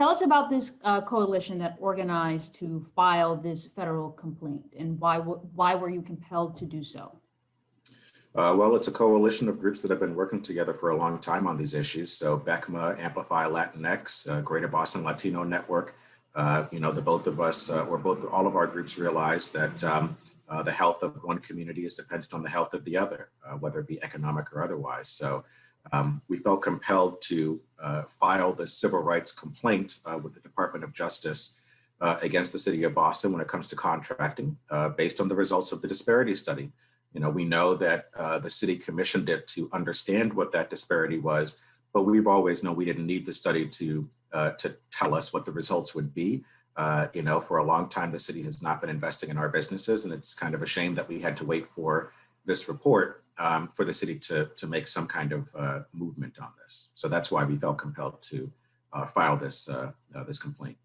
Tell us about this coalition that organized to file this federal complaint, and why were you compelled to do so? Well, it's a coalition of groups that have been working together for a long time on these issues. So BECMA, Amplify Latinx, Greater Boston Latino Network, the both of us, all of our groups realize that the health of one community is dependent on the health of the other, whether it be economic or otherwise. So we felt compelled to file the civil rights complaint with the Department of Justice against the city of Boston when it comes to contracting, based on the results of the disparity study. We know that the city commissioned it to understand what that disparity was, but we've always known we didn't need the study to tell us what the results would be. For a long time, the city has not been investing in our businesses, and it's kind of a shame that we had to wait for this report for the city to make some kind of movement on this. So that's why we felt compelled to file this complaint.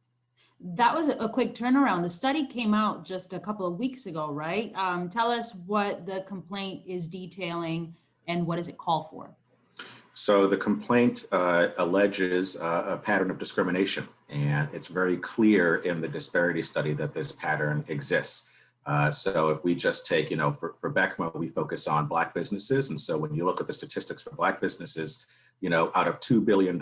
That was a quick turnaround. The study came out just a couple of weeks ago, right? Tell us what the complaint is detailing and what does it call for? So the complaint alleges a pattern of discrimination, and it's very clear in the disparity study that this pattern exists. So if we just take, for BECMA, we focus on Black businesses. And so when you look at the statistics for Black businesses, out of $2 billion,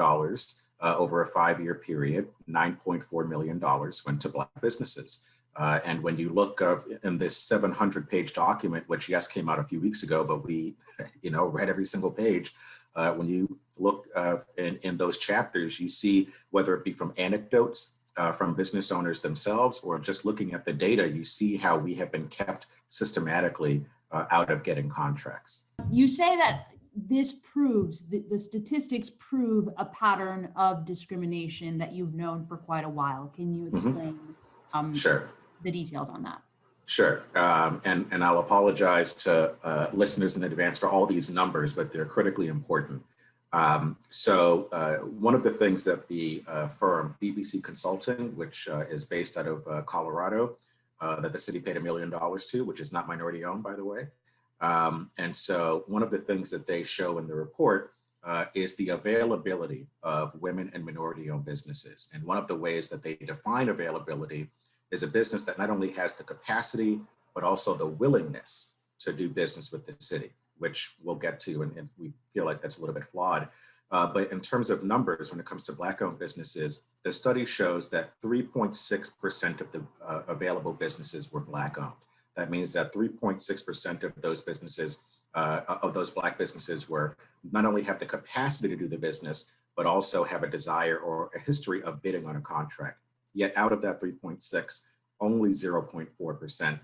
over a 5-year period, $9.4 million went to Black businesses. And when you look in this 700-page document, which yes, came out a few weeks ago, but we, read every single page. When you look in those chapters, you see whether it be from anecdotes from business owners themselves or just looking at the data, you see how we have been kept systematically out of getting contracts. You say that this proves, the statistics prove a pattern of discrimination that you've known for quite a while. Can you explain Sure. the details on that? Sure. And I'll apologize to listeners in advance for all these numbers, but they're critically important. So one of the things that the firm BBC Consulting, which is based out of Colorado, that the city paid $1 million to, which is not minority owned, by the way. And so one of the things that they show in the report is the availability of women and minority-owned businesses. And one of the ways that they define availability is a business that not only has the capacity, but also the willingness to do business with the city, which we'll get to, and we feel like that's a little bit flawed. But in terms of numbers, when it comes to Black-owned businesses, the study shows that 3.6% of the available businesses were Black-owned. That means that 3.6% of those businesses, of those Black businesses, were not only have the capacity to do the business, but also have a desire or a history of bidding on a contract. Yet out of that 3.6, only 0.4%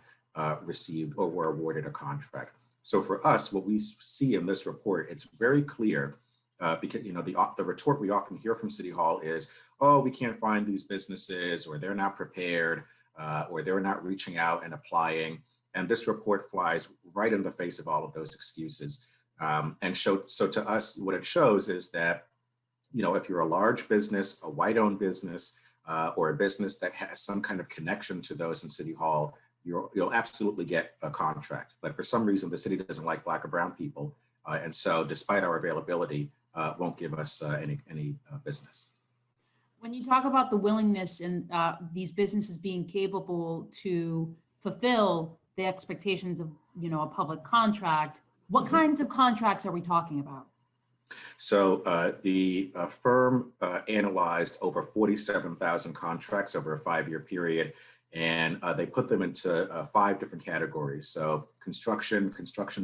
received or were awarded a contract. So for us, what we see in this report, it's very clear because the retort we often hear from City Hall is, oh, we can't find these businesses, or they're not prepared, or they're not reaching out and applying. And this report flies right in the face of all of those excuses. So to us, what it shows is that, if you're a large business, a white-owned business, or a business that has some kind of connection to those in City Hall, you'll absolutely get a contract. But for some reason, the city doesn't like Black or brown people. And so despite our availability, won't give us any business. When you talk about the willingness and these businesses being capable to fulfill the expectations of, a public contract, what kinds of contracts are we talking about? So the firm analyzed over 47,000 contracts over a 5-year period, and they put them into 5 different categories. So construction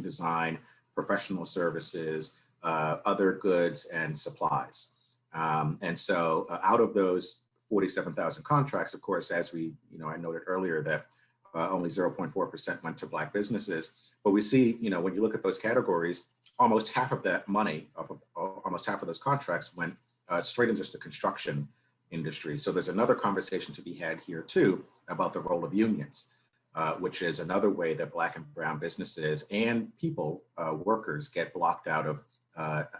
design, professional services, other goods, and supplies. And so out of those 47,000 contracts, of course, as I noted earlier that only 0.4% went to Black businesses. But we see, when you look at those categories, almost half of that money, almost half of those contracts went straight into the construction industry. So there's another conversation to be had here too about the role of unions, which is another way that Black and brown businesses and people, workers, get blocked out of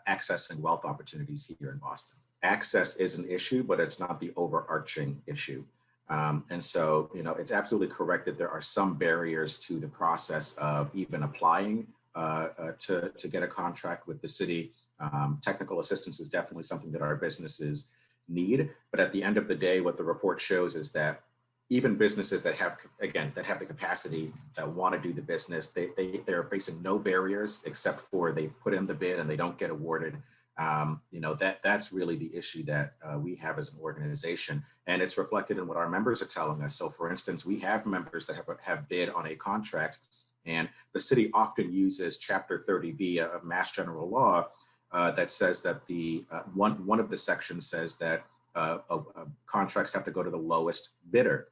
accessing wealth opportunities here in Boston. Access is an issue, but it's not the overarching issue. And so, it's absolutely correct that there are some barriers to the process of even applying to get a contract with the city. Technical assistance is definitely something that our businesses need. But at the end of the day, what the report shows is that even businesses that have, again, that have the capacity, that want to do the business, they're facing no barriers except for they put in the bid and they don't get awarded. That's really the issue that we have as an organization, and it's reflected in what our members are telling us. So for instance, we have members that have bid on a contract, and the city often uses Chapter 30B of Mass General Law that says that one of the sections says that contracts have to go to the lowest bidder.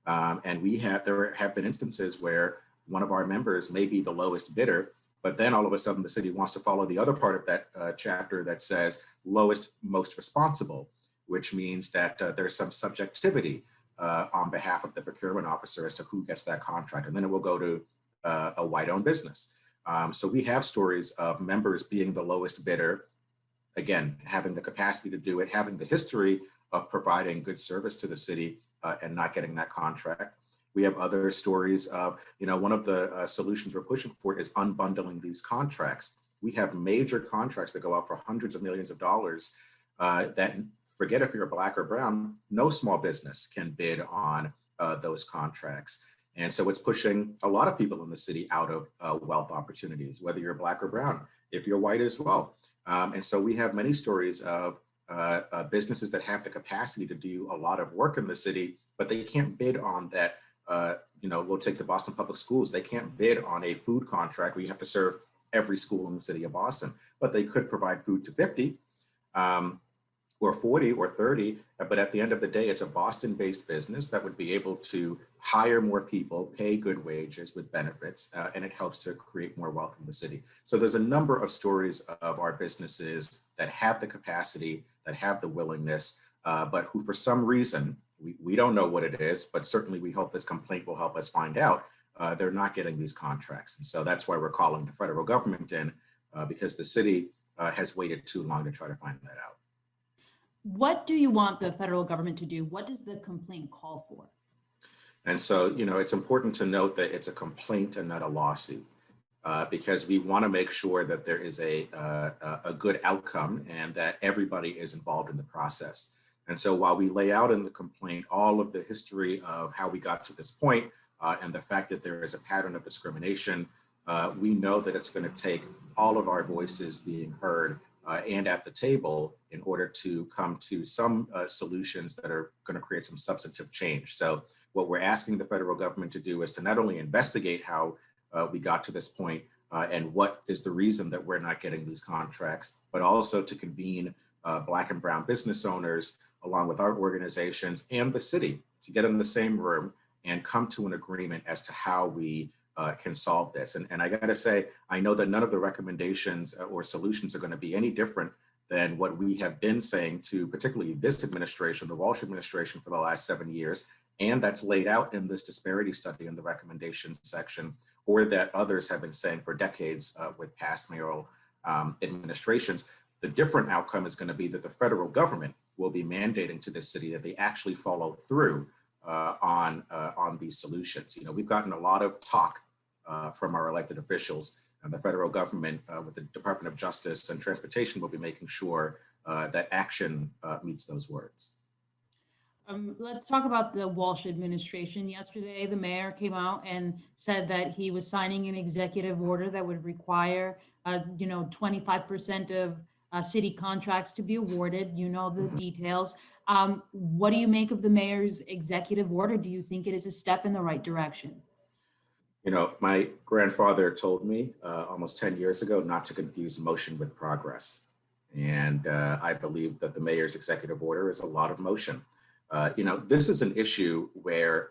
And there have been instances where one of our members may be the lowest bidder, but then all of a sudden the city wants to follow the other part of that chapter that says lowest, most responsible, which means that there's some subjectivity on behalf of the procurement officer as to who gets that contract. And then it will go to a white-owned business. So we have stories of members being the lowest bidder, again, having the capacity to do it, having the history of providing good service to the city and not getting that contract. We have other stories of, one of the solutions we're pushing for is unbundling these contracts. We have major contracts that go out for hundreds of millions of dollars that, forget if you're Black or brown, no small business can bid on those contracts. And so it's pushing a lot of people in the city out of wealth opportunities, whether you're Black or brown, if you're white as well. And so we have many stories of businesses that have the capacity to do a lot of work in the city, but they can't bid on that. We'll take the Boston Public Schools. They can't bid on a food contract where you have to serve every school in the city of Boston, but they could provide food to 50 or 40 or 30. But at the end of the day, it's a Boston-based business that would be able to hire more people, pay good wages with benefits, and it helps to create more wealth in the city. So there's a number of stories of our businesses that have the capacity, that have the willingness, but who for some reason, we don't know what it is, but certainly we hope this complaint will help us find out, they're not getting these contracts. And so that's why we're calling the federal government in, because the city has waited too long to try to find that out. What do you want the federal government to do? What does the complaint call for? And so, it's important to note that it's a complaint and not a lawsuit, because we want to make sure that there is a good outcome and that everybody is involved in the process. And so while we lay out in the complaint all of the history of how we got to this point and the fact that there is a pattern of discrimination, we know that it's going to take all of our voices being heard and at the table in order to come to some solutions that are going to create some substantive change. So what we're asking the federal government to do is to not only investigate how we got to this point and what is the reason that we're not getting these contracts, but also to convene Black and brown business owners along with our organizations and the city to get in the same room and come to an agreement as to how we can solve this. And I got to say, I know that none of the recommendations or solutions are going to be any different than what we have been saying to particularly this administration, the Walsh administration, for the last 7 years. And that's laid out in this disparity study in the recommendations section, or that others have been saying for decades with past mayoral administrations. The different outcome is going to be that the federal government will be mandating to this city that they actually follow through on these solutions. We've gotten a lot of talk from our elected officials, and the federal government with the Department of Justice and Transportation will be making sure that action meets those words. Let's talk about the Walsh administration. Yesterday, the mayor came out and said that he was signing an executive order that would require, 25% of city contracts to be awarded. The details. What do you make of the mayor's executive order? Do you think it is a step in the right direction? My grandfather told me almost 10 years ago not to confuse motion with progress. And I believe that the mayor's executive order is a lot of motion. This is an issue where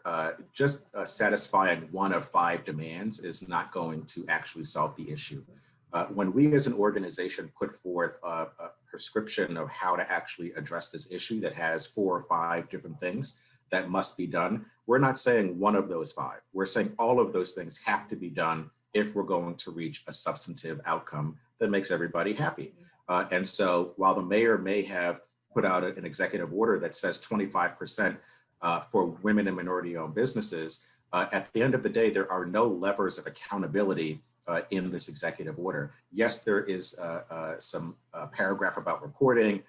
just satisfying one of 5 demands is not going to actually solve the issue. When we as an organization put forth a prescription of how to actually address this issue that has 4 or 5 different things that must be done, we're not saying one of those 5. We're saying all of those things have to be done if we're going to reach a substantive outcome that makes everybody happy. And so while the mayor may have put out an executive order that says 25% for women and minority-owned businesses, at the end of the day, there are no levers of accountability in this executive order. Yes, there is some paragraph about reporting,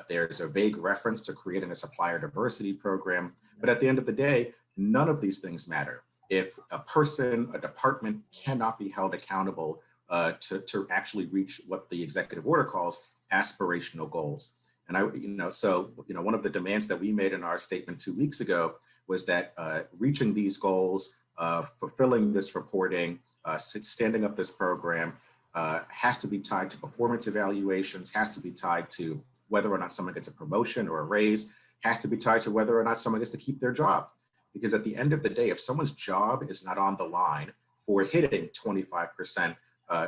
There's a vague reference to creating a supplier diversity program. But at the end of the day, none of these things matter. If a person, a department cannot be held accountable to actually reach what the executive order calls aspirational goals. And one of the demands that we made in our statement 2 weeks ago was that reaching these goals, fulfilling this reporting, standing up this program has to be tied to performance evaluations, has to be tied to whether or not someone gets a promotion or a raise, has to be tied to whether or not someone gets to keep their job. Because at the end of the day, if someone's job is not on the line for hitting 25%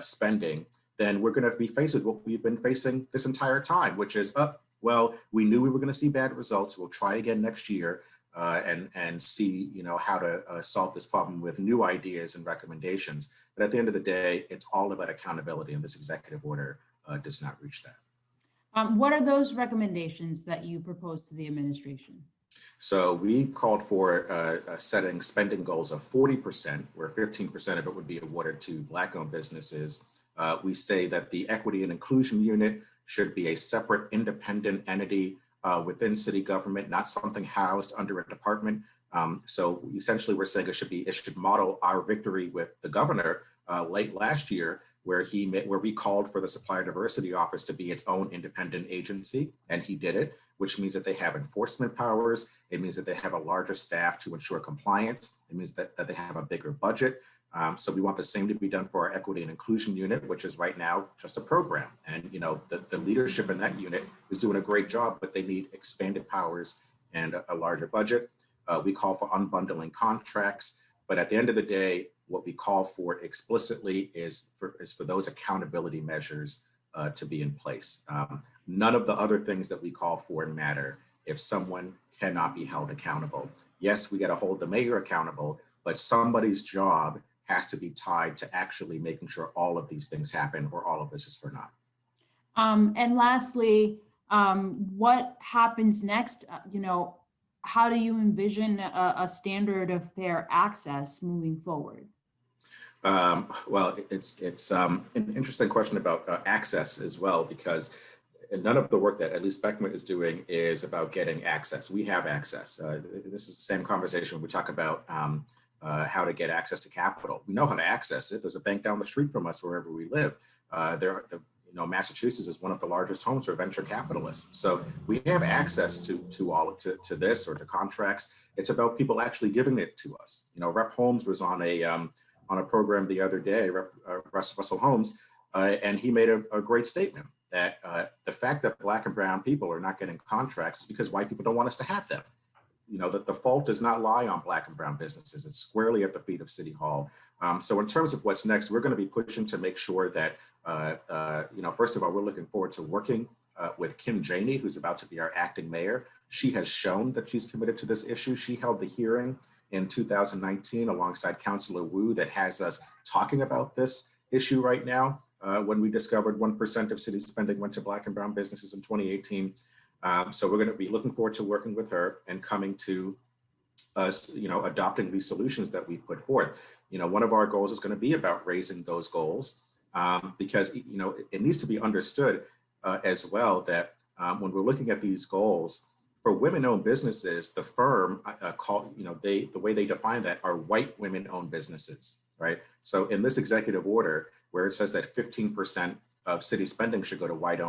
spending, then we're going to be faced with what we've been facing this entire time, which is, well, we knew we were going to see bad results. We'll try again next year and see, how to solve this problem with new ideas and recommendations. But at the end of the day, it's all about accountability, and this executive order does not reach that. What are those recommendations that you propose to the administration? So we called for setting spending goals of 40%, where 15% of it would be awarded to Black-owned businesses. We say that the Equity and Inclusion Unit should be a separate independent entity within city government, not something housed under a department. So essentially we're saying it should model our victory with the governor late last year, where we called for the Supplier Diversity Office to be its own independent agency, and he did it, which means that they have enforcement powers. It means that they have a larger staff to ensure compliance. It means that they have a bigger budget. So we want the same to be done for our Equity and Inclusion Unit, which is right now just a program. And the leadership in that unit is doing a great job, but they need expanded powers and a larger budget. We call for unbundling contracts, but at the end of the day, what we call for explicitly is for those accountability measures to be in place. None of the other things that we call for matter if someone cannot be held accountable. Yes, we got to hold the mayor accountable, but somebody's job has to be tied to actually making sure all of these things happen, or all of this is for naught. And lastly, what happens next? How do you envision a standard of fair access moving forward? Well, it's an interesting question about access as well, because none of the work that at least Beckman is doing is about getting access. We have access. This is the same conversation when we talk about how to get access to capital. We know how to access it. There's a bank down the street from us wherever we live. Massachusetts is one of the largest homes for venture capitalists. So we have access to this or to contracts. It's about people actually giving it to us. Rep. Holmes was on a program the other day, Russell Holmes, and he made a great statement that the fact that Black and brown people are not getting contracts is because white people don't want us to have them. That the fault does not lie on Black and brown businesses. It's squarely at the feet of City Hall. So in terms of what's next, we're going to be pushing to make sure that, first of all, we're looking forward to working with Kim Janey, who's about to be our acting mayor. She has shown that she's committed to this issue. She held the hearing in 2019 alongside Councilor Wu that has us talking about this issue right now. When we discovered 1% of city spending went to Black and brown businesses in 2018. So we're going to be looking forward to working with her and coming to us, adopting these solutions that we put forth. One of our goals is going to be about raising those goals because, it needs to be understood as well that when we're looking at these goals for women-owned businesses, the firm the way they define that are white women-owned businesses, right? So in this executive order, where it says that 15% of city spending should go to white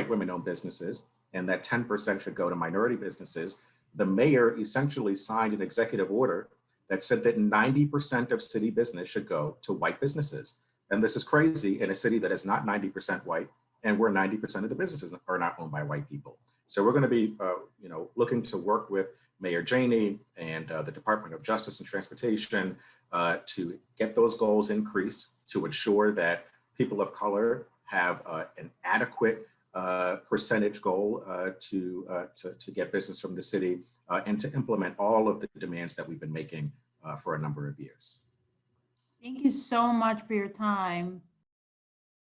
women-owned businesses, and that 10% should go to minority businesses, the mayor essentially signed an executive order that said that 90% of city business should go to white businesses. And this is crazy in a city that is not 90% white, and where 90% of the businesses are not owned by white people. So we're going to be, looking to work with Mayor Janey and the Department of Justice and Transportation to get those goals increased, to ensure that people of color have an adequate percentage goal to get business from the city and to implement all of the demands that we've been making for a number of years. Thank you so much for your time.